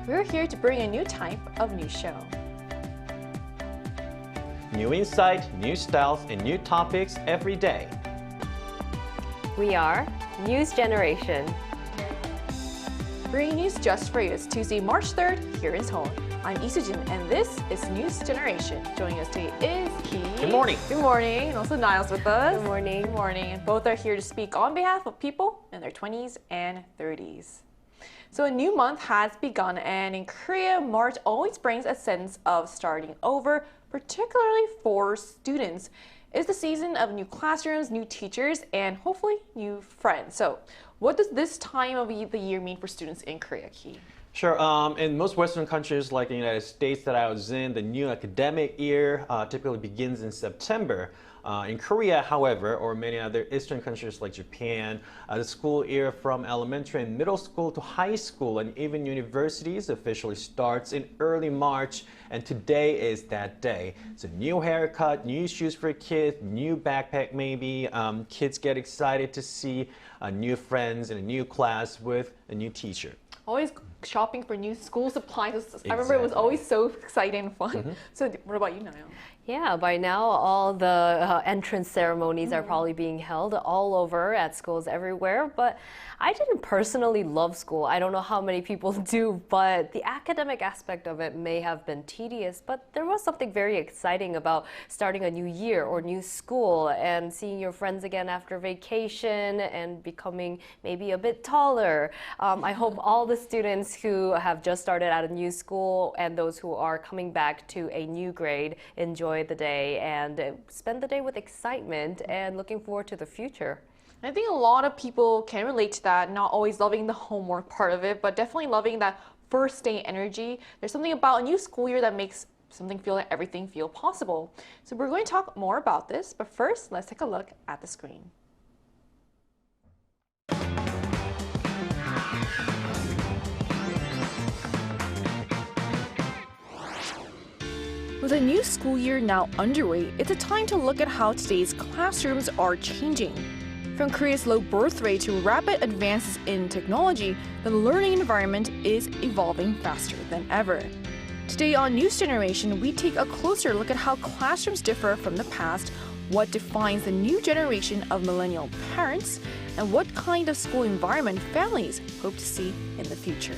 We're here to bring a new type of news show. New insight, new styles, and new topics every day. We are News Generation. Bringing news just for you. It's Tuesday, March 3rd, here in Seoul. I'm Isujin, and this is News Generation. Joining us today is Ki. Good morning. Good morning. And also Niles with us. Good morning. Good morning. And both are here to speak on behalf of people in their 20s and 30s. So a new month has begun, and in Korea, March always brings a sense of starting over, particularly for students. It's the season of new classrooms, new teachers, and hopefully new friends. So what does this time of the year mean for students in Korea, Ki? Sure. In most Western countries like the United States that I was in, the new academic year typically begins in September. In Korea, however, or many other Eastern countries like Japan, the school year from elementary and middle school to high school and even universities officially starts in early March, and today is that day. So new haircut, new shoes for kids, new backpack maybe. Kids get excited to see new friends in a new class with a new teacher. Always shopping for new school supplies. I remember it was always so exciting and fun. So what about you, Nayo? Yeah, by now all the entrance ceremonies are probably being held all over at schools everywhere, but I didn't personally love school. I don't know how many people do, but the academic aspect of it may have been tedious, but there was something very exciting about starting a new year or new school and seeing your friends again after vacation and becoming maybe a bit taller. I hope all the students who have just started at a new school and those who are coming back to a new grade enjoy the day and spend the day with excitement and looking forward to the future. I think a lot of people can relate to that, not always loving the homework part of it, but definitely loving that first day energy. There's something about a new school year that makes everything feel possible. So we're going to talk more about this, but first, let's take a look at the screen. With a new school year now underway, it's a time to look at how today's classrooms are changing. From Korea's low birth rate to rapid advances in technology, the learning environment is evolving faster than ever. Today on News Generation, we take a closer look at how classrooms differ from the past, what defines the new generation of millennial parents, and what kind of school environment families hope to see in the future.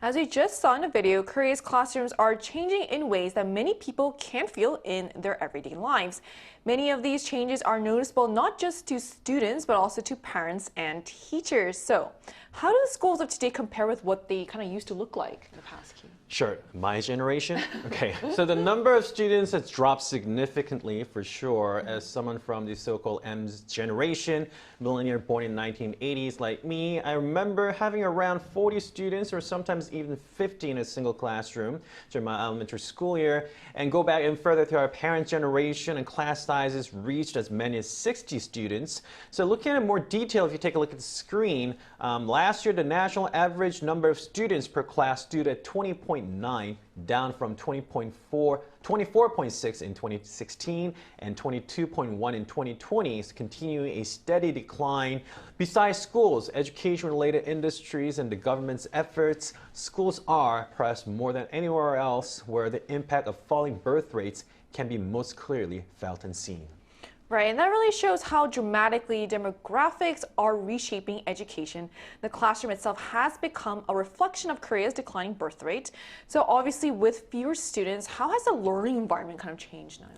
As we just saw in the video, Korea's classrooms are changing in ways that many people can feel in their everyday lives. Many of these changes are noticeable not just to students, but also to parents and teachers. So, how do the schools of today compare with what they kind of used to look like in the past, Ki? Sure. My generation? Okay. So the number of students has dropped significantly for sure. As someone from the so-called M's generation, millennial born in 1980s like me, I remember having around 40 students or sometimes even 50 in a single classroom during my elementary school year. And go back and further to our parent generation, and class sizes reached as many as 60 students. So looking at more detail, if you take a look at the screen, last year the national average number of students per class stood at 20.9, down from 24.6 in 2016 and 22.1 in 2020, continuing a steady decline. Besides schools, education-related industries, and the government's efforts, schools are, perhaps more than anywhere else, where the impact of falling birth rates can be most clearly felt and seen. Right, and that really shows how dramatically demographics are reshaping education. The classroom itself has become a reflection of Korea's declining birth rate. So obviously with fewer students, how has the learning environment kind of changed now?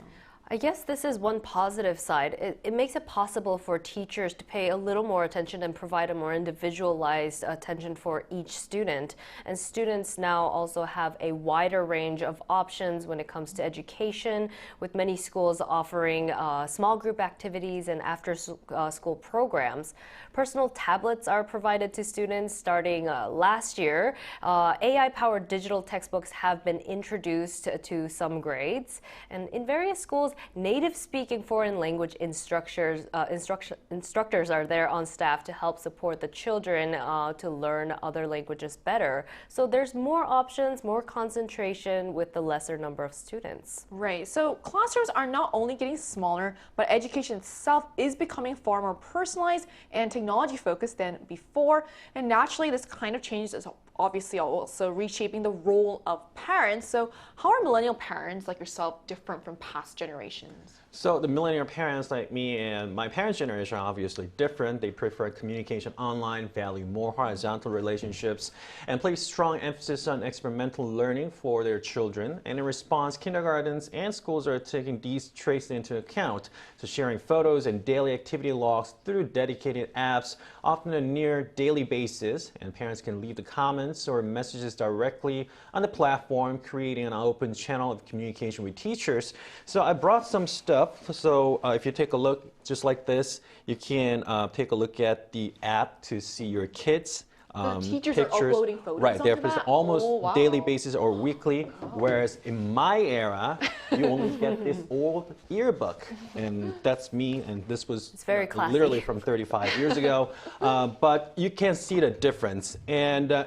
I guess this is one positive side. It makes it possible for teachers to pay a little more attention and provide a more individualized attention for each student. And students now also have a wider range of options when it comes to education, with many schools offering small group activities and after-school programs. Personal tablets are provided to students starting last year. AI-powered digital textbooks have been introduced to some grades. And in various schools, native speaking foreign language instructors are there on staff to help support the children to learn other languages better. So there's more options, more concentration with the lesser number of students. Right. So classrooms are not only getting smaller, but education itself is becoming far more personalized and technology focused than before. And naturally, this kind of change is obviously also reshaping the role of parents. So how are millennial parents like yourself different from past generations? So the millennial parents like me and my parents' generation are obviously different. They prefer communication online, value more horizontal relationships, and place strong emphasis on experimental learning for their children. And in response, kindergartens and schools are taking these traits into account, so sharing photos and daily activity logs through dedicated apps, often on a near daily basis. And parents can leave the comments or messages directly on the platform, creating an open channel of communication with teachers. So I brought some stuff. So if you take a look just like this, you can take a look at the app to see your kids. The teachers pictures. are uploading photos Right, they're onto that? almost Oh, wow. daily basis or weekly, whereas in my era, you only get this old yearbook. And that's me, and this was It's very classy. literally from 35 years ago. But you can see the difference. And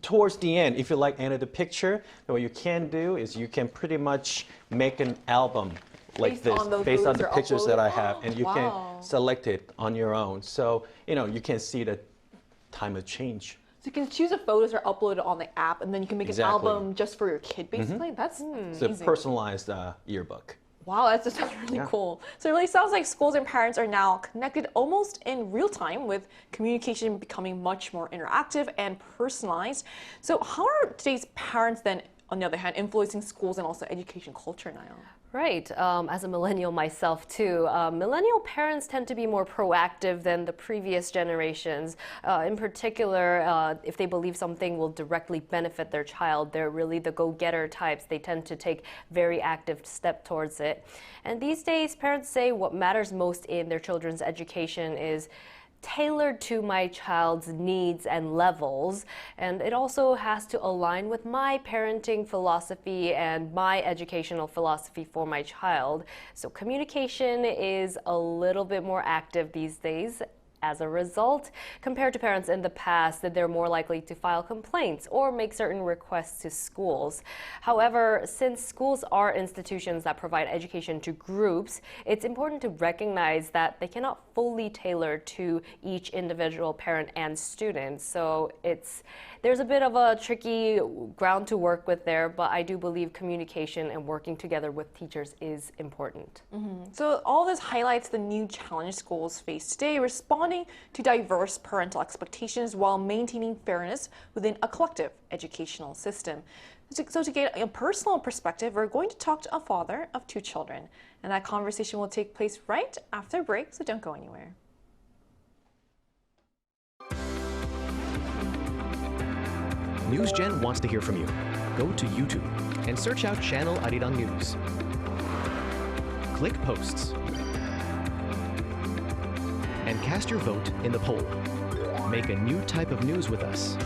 towards the end, if you like any of the picture, what you can do is you can pretty much make an album like Based on those based on photos the are pictures that I uploaded? have, and you Wow. can select it on your own. So, you can see the time of change. So you can choose the photos that are uploaded on the app, and then you can make Exactly. an album just for your kid, basically. That's It's a amazing. personalized yearbook. Wow, that's really Yeah. cool. So it really sounds like schools and parents are now connected almost in real time, with communication becoming much more interactive and personalized. So how are today's parents then, on the other hand, influencing schools and also education culture now? Right. As a millennial myself too, millennial parents tend to be more proactive than the previous generations. In particular, if they believe something will directly benefit their child, they're really the go-getter types. They tend to take very active step towards it. And these days, parents say what matters most in their children's education is tailored to my child's needs and levels, and it also has to align with my parenting philosophy and my educational philosophy for my child. So communication is a little bit more active these days. As a result, compared to parents in the past, that they're more likely to file complaints or make certain requests to schools. However, since schools are institutions that provide education to groups, it's important to recognize that they cannot fully tailor to each individual parent and student. So there's a bit of a tricky ground to work with there, but I do believe communication and working together with teachers is important. So all this highlights the new challenge schools face today, responding to diverse parental expectations while maintaining fairness within a collective educational system. So to get a personal perspective, we're going to talk to a father of 2 children. And that conversation will take place right after a break, so don't go anywhere. NewsGen wants to hear from you. Go to YouTube and search out Channel Arirang News. Click Posts and cast your vote in the poll. Make a new type of news with us.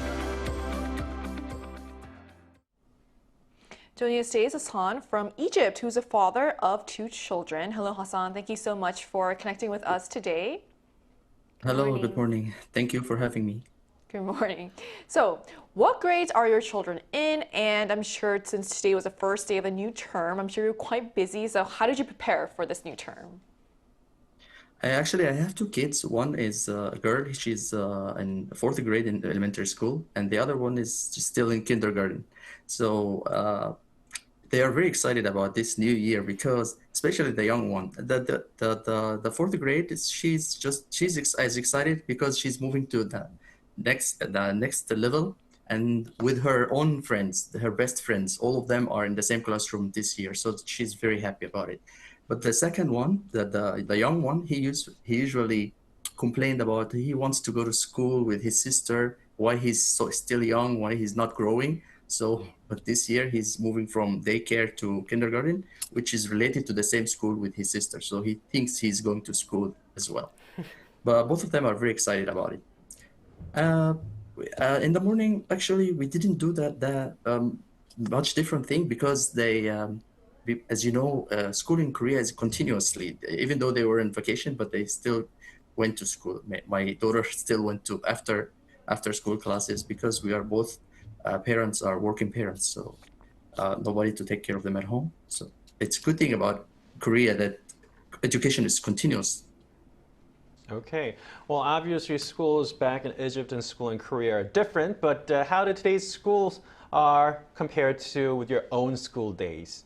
Joining us today is Hassan from Egypt, who's a father of 2 children. Hello, Hassan. Thank you so much for connecting with us today. Hello, good morning. Thank you for having me. Good morning. So, what grades are your children in? And I'm sure since today was the first day of a new term, I'm sure you're quite busy. So, how did you prepare for this new term? I have 2 kids. One is a girl. She's in 4th grade in elementary school, and the other one is still in kindergarten. So they are very excited about this new year because, especially the young one, the 4th grade, she's as excited because she's moving to the next level, and with her own friends, her best friends, all of them are in the same classroom this year. So she's very happy about it. But the second one, the young one, he usually complained about he wants to go to school with his sister, why he's still young, why he's not growing. So, but this year he's moving from daycare to kindergarten, which is related to the same school with his sister. So he thinks he's going to school as well. But both of them are very excited about it. In the morning, actually, we didn't do that much different thing because as you know, school in Korea is continuously, even though they were in vacation, but they still went to school. My daughter still went to after school classes because we are both parents are working parents, so nobody to take care of them at home. So it's a good thing about Korea that education is continuous. Okay. Well, obviously, schools back in Egypt and school in Korea are different, but how do today's schools are compared to with your own school days?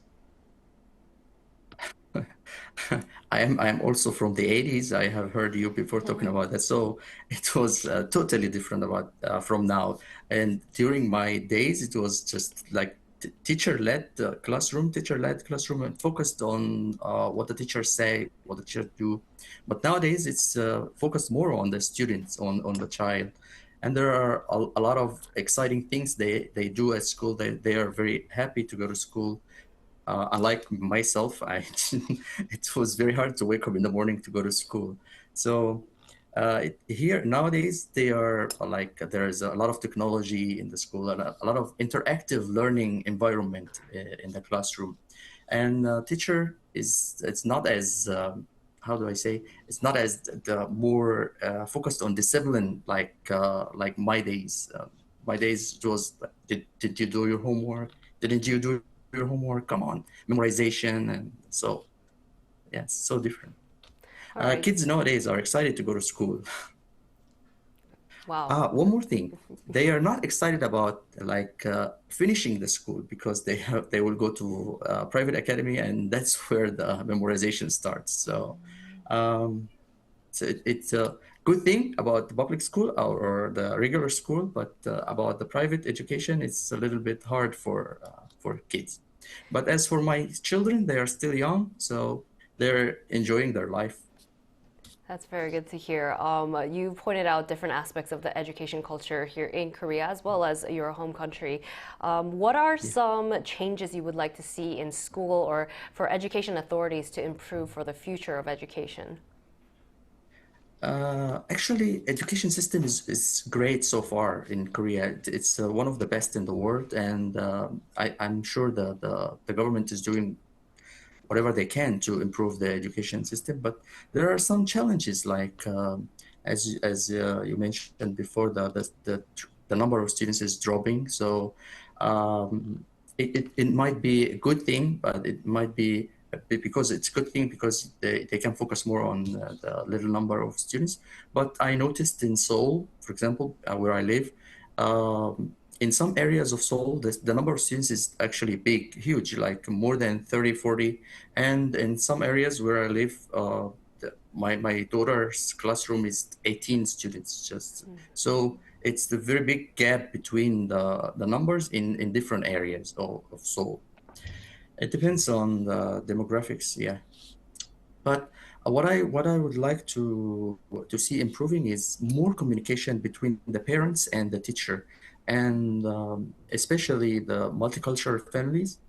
I'm also from the 80s. I have heard you before talking about that. So it was totally different about from now. And during my days, it was just like teacher-led classroom, and focused on what the teachers say, what the teachers do. But nowadays, it's focused more on the students, on the child. And there are a lot of exciting things they do at school. They are very happy to go to school. Unlike myself, it was very hard to wake up in the morning to go to school. So here nowadays they are like there's a lot of technology in the school and a lot of interactive learning environment in the classroom, and teacher is it's not as how do I say, it's not as the more focused on discipline like my days. My days it was did you do your homework? Didn't you do your homework? Come on, memorization, and so yeah, it's so different. All right. Kids nowadays are excited to go to school. Wow. One more thing, they are not excited about like finishing the school because they will go to private academy, and that's where the memorization starts. Um, so it's a good thing about the public school or the regular school, but about the private education, it's a little bit hard for kids. But as for my children, they are still young, so they're enjoying their life. That's very good to hear. You pointed out different aspects of the education culture here in Korea as well as your home country. What are some changes you would like to see in school or for education authorities to improve for the future of education? Actually, education system is great so far in Korea. It's one of the best in the world, and I'm sure the government is doing whatever they can to improve the education system. But there are some challenges, like as you mentioned before, the number of students is dropping. So it might be a good thing, but it might be because it's a good thing because they can focus more on the little number of students. But I noticed in Seoul, for example, where I live, in some areas of Seoul, the number of students is actually big, huge, like more than 30, 40. And in some areas where I live, my daughter's classroom is 18 students just. So it's the very big gap between the numbers in different areas of Seoul. It depends on the demographics, yeah. But what I would like to see improving is more communication between the parents and the teacher, and especially the multicultural families.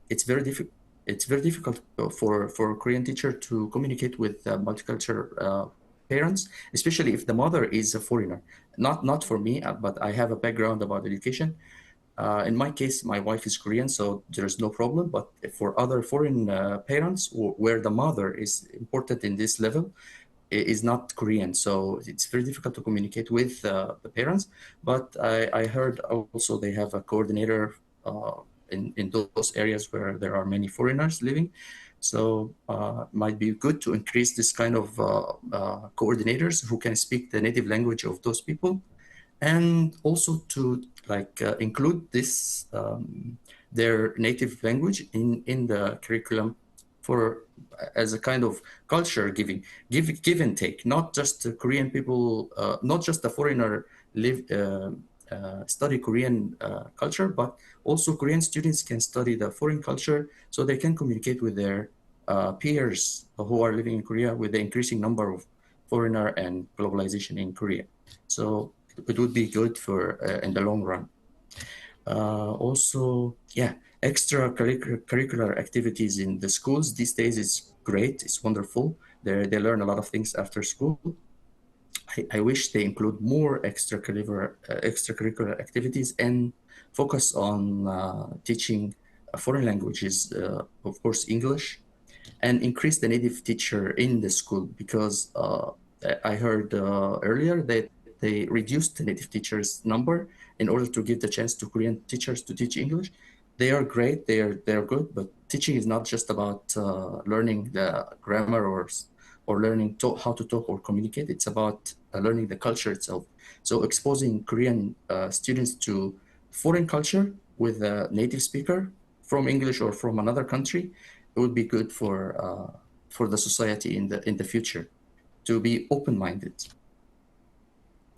It's very difficult. It's very difficult for a Korean teacher to communicate with multicultural parents, especially if the mother is a foreigner. Not for me, but I have a background about education. In my case, my wife is Korean, so there's no problem. But for other foreign parents, where the mother is important in this level, is not Korean, so it's very difficult to communicate with the parents. But I heard also they have a coordinator in those areas where there are many foreigners living. So might be good to increase this kind of coordinators who can speak the native language of those people, and also to like include this their native language in the curriculum for as a kind of culture give and take, not just the Korean people, not just the foreigner live study Korean culture, but also Korean students can study the foreign culture so they can communicate with their peers who are living in Korea with the increasing number of foreigner and globalization in Korea. So it would be good for in the long run. Also, yeah, extracurricular activities in the schools these days is great. It's wonderful. They learn a lot of things after school. I wish they include more extracurricular activities and focus on teaching foreign languages, of course, English, and increase the native teacher in the school, because I heard earlier that they reduced the native teachers number in order to give the chance to Korean teachers to teach English. They are great, they're good, but teaching is not just about learning the grammar or learning how to talk or communicate. It's about learning the culture itself. So exposing Korean students to foreign culture with a native speaker from English or from another country, it would be good for the society in the future, to be open-minded.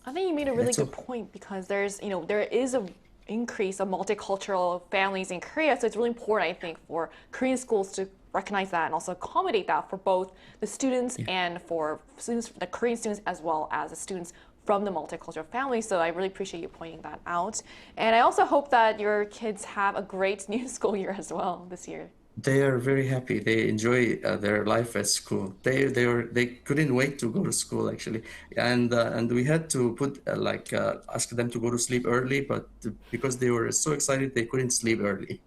I think you made a really good point, because there is a increase of multicultural families in Korea. So it's really important, I think, for Korean schools to recognize that and also accommodate that for both the students and for students, the Korean students, as well as the students from the multicultural family. So I really appreciate you pointing that out. And I also hope that your kids have a great new school year as well this year. They are very happy. They enjoy their life at school. They couldn't wait to go to school, actually, and we had to put ask them to go to sleep early, but because they were so excited, they couldn't sleep early.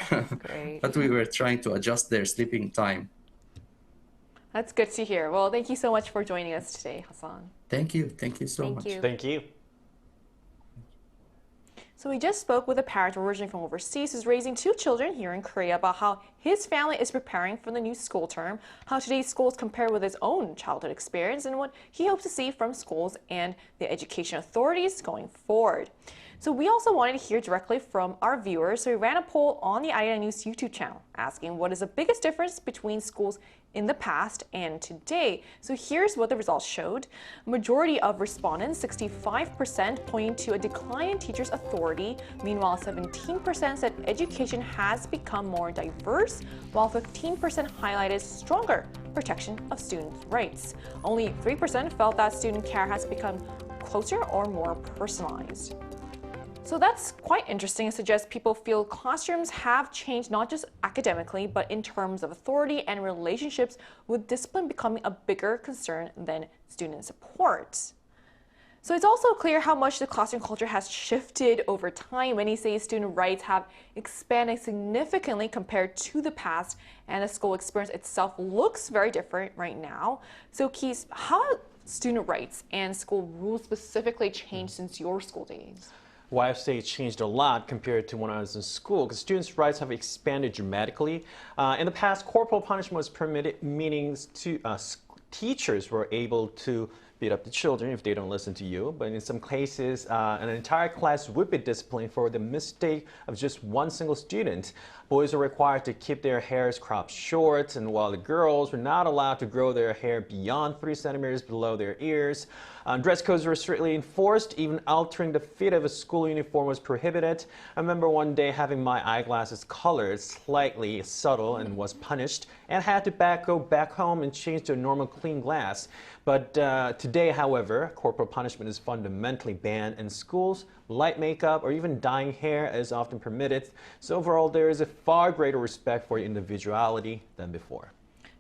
Great. But we were trying to adjust their sleeping time. That's good to hear. Well, thank you so much for joining us today, Hassan. Thank you so much. Thank you. So we just spoke with a parent originally from overseas who's raising 2 children here in Korea about how his family is preparing for the new school term, how today's schools compare with his own childhood experience, and what he hopes to see from schools and the education authorities going forward. So we also wanted to hear directly from our viewers, so we ran a poll on the IDN News YouTube channel asking what is the biggest difference between schools in the past and today. So here's what the results showed. Majority of respondents, 65%, pointing to a decline in teachers' authority. Meanwhile, 17% said education has become more diverse, while 15% highlighted stronger protection of students' rights. Only 3% felt that student care has become closer or more personalized. So that's quite interesting. It suggests people feel classrooms have changed not just academically, but in terms of authority and relationships, with discipline becoming a bigger concern than student support. So it's also clear how much the classroom culture has shifted over time. Many say student rights have expanded significantly compared to the past, and the school experience itself looks very different right now. So Keith, how have student rights and school rules specifically changed since your school days? Well, I'd say it changed a lot compared to when I was in school, because students' rights have expanded dramatically. In the past, corporal punishment was permitted, meaning teachers were able to beat up the children if they don't listen to you. But in some cases, an entire class would be disciplined for the mistake of just one single student. Boys were required to keep their hairs cropped short, and while the girls were not allowed to grow their hair beyond 3 centimeters below their ears. Dress codes were strictly enforced. Even altering the fit of a school uniform was prohibited. I remember one day having my eyeglasses colored slightly subtle and was punished, and had to go back home and change to a normal clean glass. But today, however, corporal punishment is fundamentally banned in schools. Light makeup or even dyeing hair is often permitted. So overall, there is a far greater respect for individuality than before.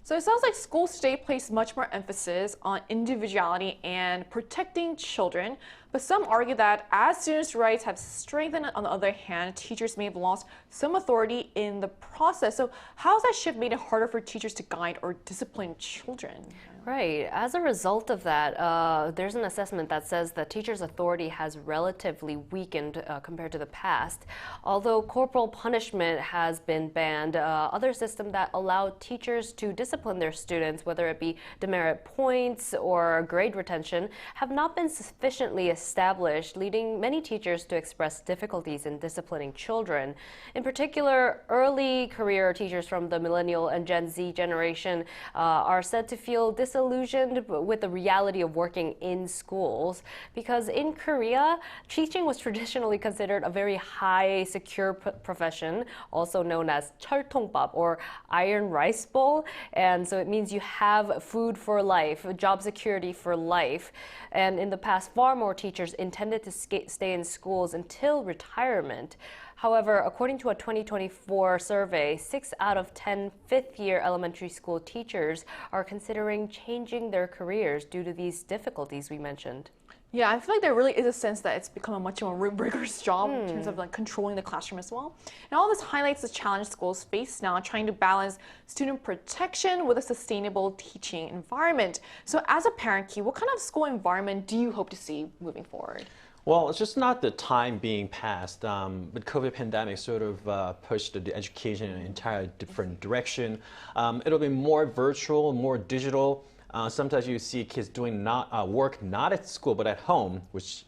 So it sounds like schools today place much more emphasis on individuality and protecting children, but some argue that as students' rights have strengthened, on the other hand, teachers may have lost some authority in the process. So how has that shift made it harder for teachers to guide or discipline children? Right. As a result of that, there's an assessment that says that teachers' authority has relatively weakened compared to the past. Although corporal punishment has been banned, other systems that allow teachers to discipline their students, whether it be demerit points or grade retention, have not been sufficiently established, leading many teachers to express difficulties in disciplining children. In particular, early career teachers from the Millennial and Gen Z generation are said to feel disillusioned with the reality of working in schools, because in Korea, teaching was traditionally considered a very high, secure profession, also known as 철통밥 or iron rice bowl. And so it means you have food for life, job security for life. And in the past, far more teachers intended to stay in schools until retirement. However, according to a 2024 survey, 6 out of 10 fifth-year elementary school teachers are considering changing their careers due to these difficulties we mentioned. Yeah, I feel like there really is a sense that it's become a much more rigorous job in terms of like controlling the classroom as well. And all this highlights the challenge schools face now, trying to balance student protection with a sustainable teaching environment. So as a parent, Key, what kind of school environment do you hope to see moving forward? Well, it's just not the time being passed, but COVID pandemic sort of pushed the education in an entirely different direction. It'll be more virtual, more digital. Sometimes you see kids doing work not at school but at home, which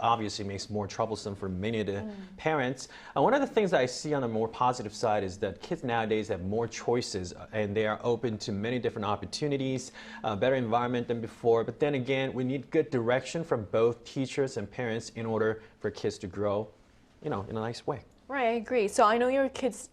obviously makes more troublesome for many of the parents. One of the things that I see on the more positive side is that kids nowadays have more choices and they are open to many different opportunities, better environment than before. But then again, we need good direction from both teachers and parents in order for kids to grow, in a nice way. Right, I agree. So I know your kid's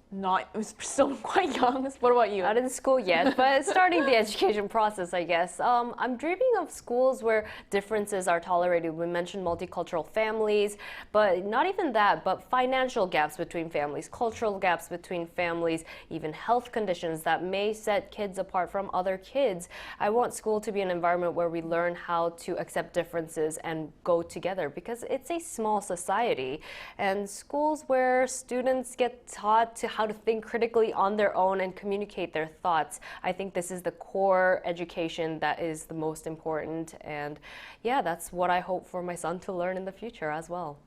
still quite young. What about you? Not in school yet, but starting the education process, I guess. I'm dreaming of schools where differences are tolerated. We mentioned multicultural families, but not even that, but financial gaps between families, cultural gaps between families, even health conditions that may set kids apart from other kids. I want school to be an environment where we learn how to accept differences and go together, because it's a small society. And schools where students get taught how to think critically on their own and communicate their thoughts. I think this is the core education that is the most important. And yeah, that's what I hope for my son to learn in the future as well.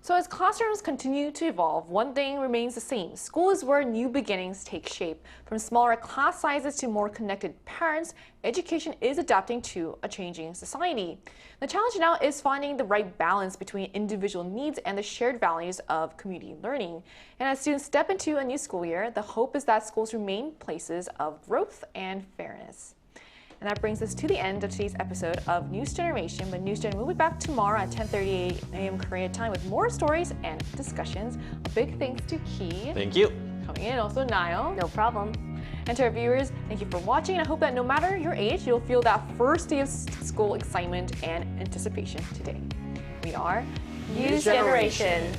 So as classrooms continue to evolve, one thing remains the same. School is where new beginnings take shape. From smaller class sizes to more connected parents, education is adapting to a changing society. The challenge now is finding the right balance between individual needs and the shared values of community learning. And as students step into a new school year, the hope is that schools remain places of growth and fairness. And that brings us to the end of today's episode of News Generation. But News Gen will be back tomorrow at 10:30 a.m. Korea time with more stories and discussions. A big thanks to Key. Thank you. Coming in, also Niall. No problem. And to our viewers, thank you for watching. And I hope that no matter your age, you'll feel that first day of school excitement and anticipation today. We are News Generation.